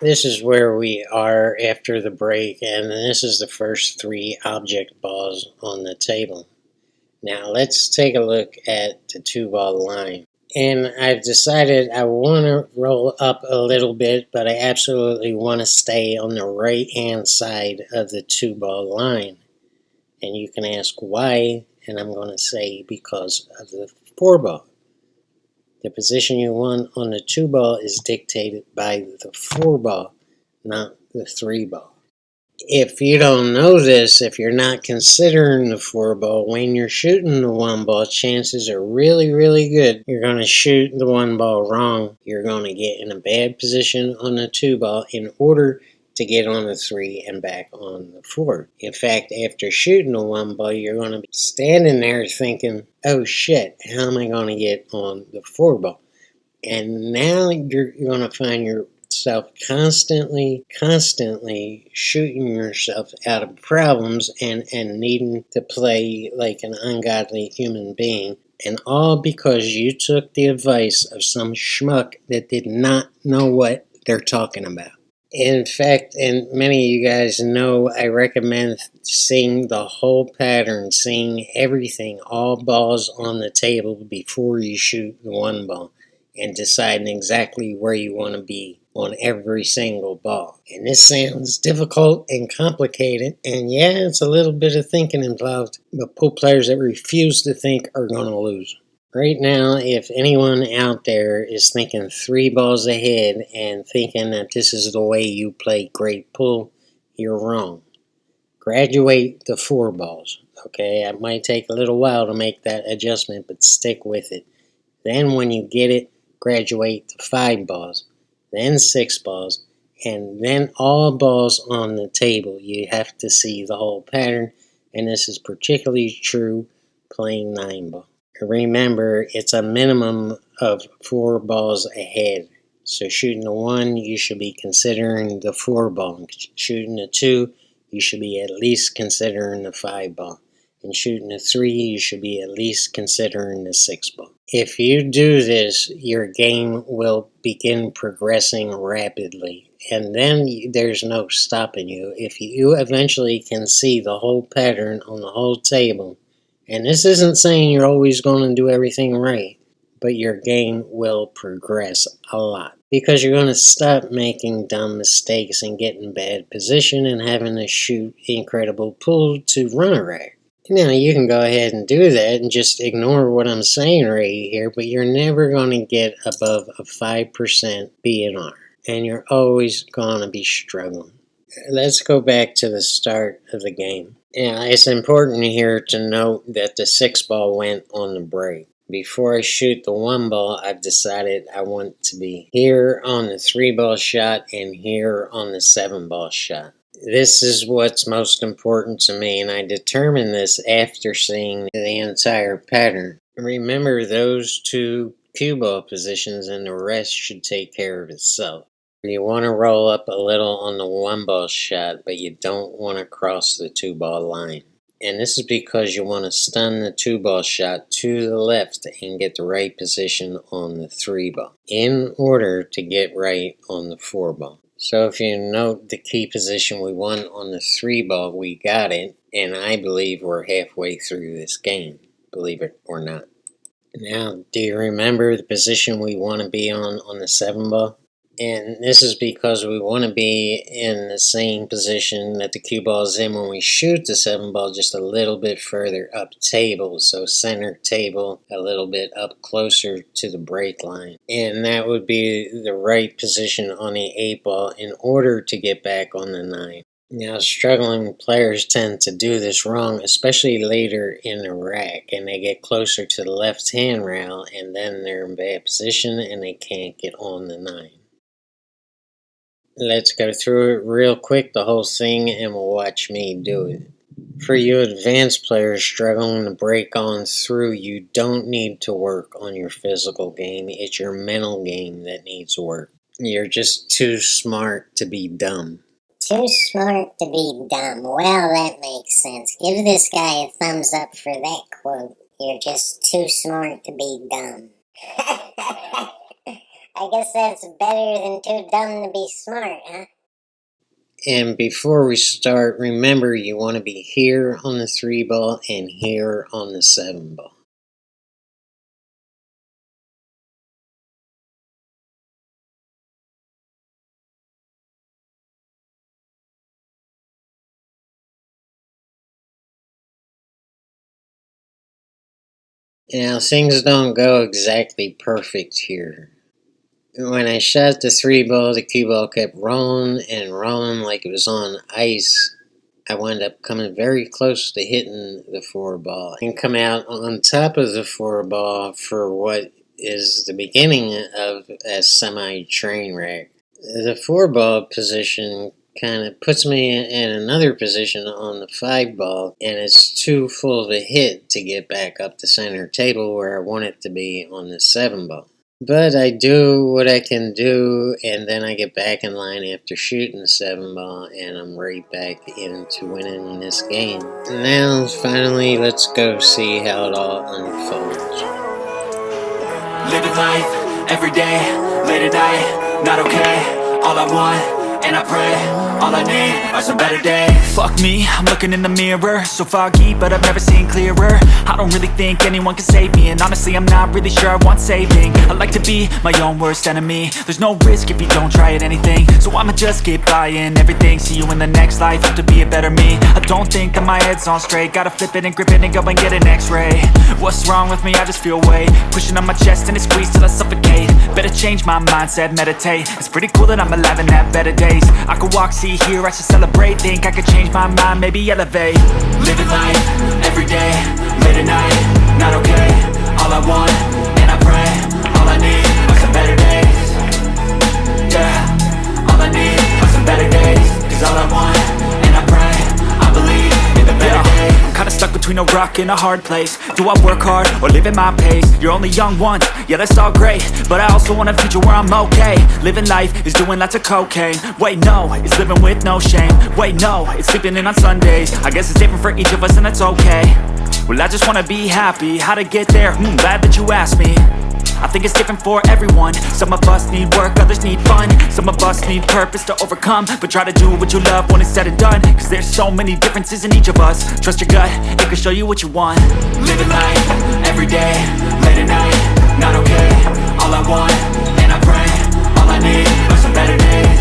This is where we are after the break, and this is the first three object balls on the table. Now let's take a look at the two ball line. And I've decided I want to roll up a little bit, but I absolutely want to stay on the right hand side of the two ball line. And you can ask why, and I'm going to say because of the four ball. The position you want on the two ball is dictated by the four ball, not the three ball. If you don't know this, if you're not considering the four ball, when you're shooting the one ball, chances are really, really good you're going to shoot the one ball wrong. You're going to get in a bad position on the two ball in order to get on the three and back on the four. In fact, after shooting the one ball, you're going to be standing there thinking, oh shit, how am I going to get on the four ball? And now you're going to find yourself constantly shooting yourself out of problems and needing to play like an ungodly human being. And all because you took the advice of some schmuck that did not know what they're talking about. In fact, and many of you guys know, I recommend seeing the whole pattern, seeing everything, all balls on the table before you shoot the one ball, and deciding exactly where you want to be on every single ball. And this sounds difficult and complicated, and yeah, it's a little bit of thinking involved, but pool players that refuse to think are going to lose. Right now, if anyone out there is thinking three balls ahead and thinking that this is the way you play great pool, you're wrong. Graduate to four balls, okay? It might take a little while to make that adjustment, but stick with it. Then when you get it, graduate to five balls, then six balls, and then all balls on the table. You have to see the whole pattern, and this is particularly true playing nine ball. Remember, it's a minimum of four balls ahead. So shooting a one, you should be considering the four ball. Shooting a two, you should be at least considering the five ball. And shooting a three, you should be at least considering the six ball. If you do this, your game will begin progressing rapidly. And then there's no stopping you. If you eventually can see the whole pattern on the whole table, and this isn't saying you're always going to do everything right, but your game will progress a lot. Because you're going to stop making dumb mistakes and get in bad position and having to shoot incredible pool to run a rack. Now, you can go ahead and do that and just ignore what I'm saying right here, but you're never going to get above a 5% BNR. And you're always going to be struggling. Let's go back to the start of the game. Yeah, it's important here to note that the six ball went on the break. Before I shoot the one ball, I've decided I want to be here on the three ball shot and here on the seven ball shot. This is what's most important to me, and I determined this after seeing the entire pattern. Remember those two cue ball positions, and the rest should take care of itself. You want to roll up a little on the one ball shot, but you don't want to cross the two ball line. And this is because you want to stun the two ball shot to the left and get the right position on the three ball in order to get right on the four ball. So if you note the key position we want on the three ball, we got it, and I believe we're halfway through this game, believe it or not. Now, do you remember the position we want to be on the seven ball? And this is because we want to be in the same position that the cue ball is in when we shoot the seven ball, just a little bit further up table. So center table, a little bit up closer to the break line. And that would be the right position on the eight ball in order to get back on the nine. Now, struggling players tend to do this wrong, especially later in the rack, and they get closer to the left-hand rail, and then they're in bad position and they can't get on the nine. Let's go through it real quick, the whole thing, and we'll watch me do it. For you advanced players struggling to break on through, you don't need to work on your physical game. It's your mental game that needs work. You're just too smart to be dumb. Too smart to be dumb. Well, that makes sense. Give this guy a thumbs up for that quote. You're just too smart to be dumb. I guess that's better than too dumb to be smart, huh? And before we start, remember you want to be here on the 3 ball and here on the 7 ball. Now, things don't go exactly perfect here. When I shot the 3 ball, the cue ball kept rolling and rolling like it was on ice. I wound up coming very close to hitting the 4 ball and come out on top of the 4 ball for what is the beginning of a semi train wreck. The 4 ball position kind of puts me in another position on the 5 ball, and it's too full of a hit to get back up the center table where I want it to be on the 7 ball. But I do what I can do, and then I get back in line after shooting the 7 ball, and I'm right back into winning this game. Now, finally, let's go see how it all unfolds. Living life, every day, late at night, not okay. All I want, and I pray, all I need are some better days. Fuck me, I'm looking in the mirror, so foggy, but I've never seen clearer. I don't really think anyone can save me, and honestly I'm not really sure I want saving. I like to be my own worst enemy. There's no risk if you don't try at anything, so I'ma just keep buying everything. See you in the next life, have to be a better me. I don't think that my head's on straight, gotta flip it and grip it and go and get an x-ray. What's wrong with me? I just feel weight pushing on my chest and it squeezes till I suffocate. Better change my mindset, meditate. It's pretty cool that I'm alive and have better days. I could walk, see, hear, I should celebrate. Think I could change my mind, maybe elevate. Living life, every day, late at night, not okay. All I want, and I pray, all I need are some better days. Yeah, all I need are some better days. Cause all I want, and I pray, I believe in the better days. I'm kinda stuck between a rock and a hard place. Do I work hard or live at my pace? You're only young once, yeah that's all great, but I also want a future where I'm okay. Living life is doing lots of cocaine. Wait no, it's living with no shame. Wait no, it's sleeping in on Sundays. I guess it's different for each of us and that's okay. Well I just wanna be happy, how to get there? Glad that you asked me. I think it's different for everyone. Some of us need work, others need fun. Some of us need purpose to overcome. But try to do what you love when it's said and done. Cause there's so many differences in each of us. Trust your gut, it can show you what you want. Living life, every day, late at night, not okay. All I want, and I pray, all I need are some better days.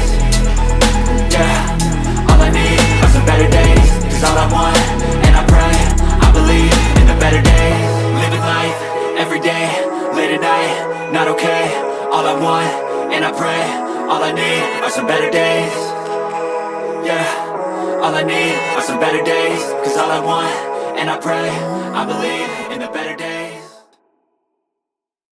Yeah, all I need are some better days. Cause all I want, and I pray, I believe in the better days. Living life, every day, late at night, not okay. All I want, and I pray, all I need are some better days. Yeah, all I need are some better days. Cause all I want, and I pray, I believe in the better days.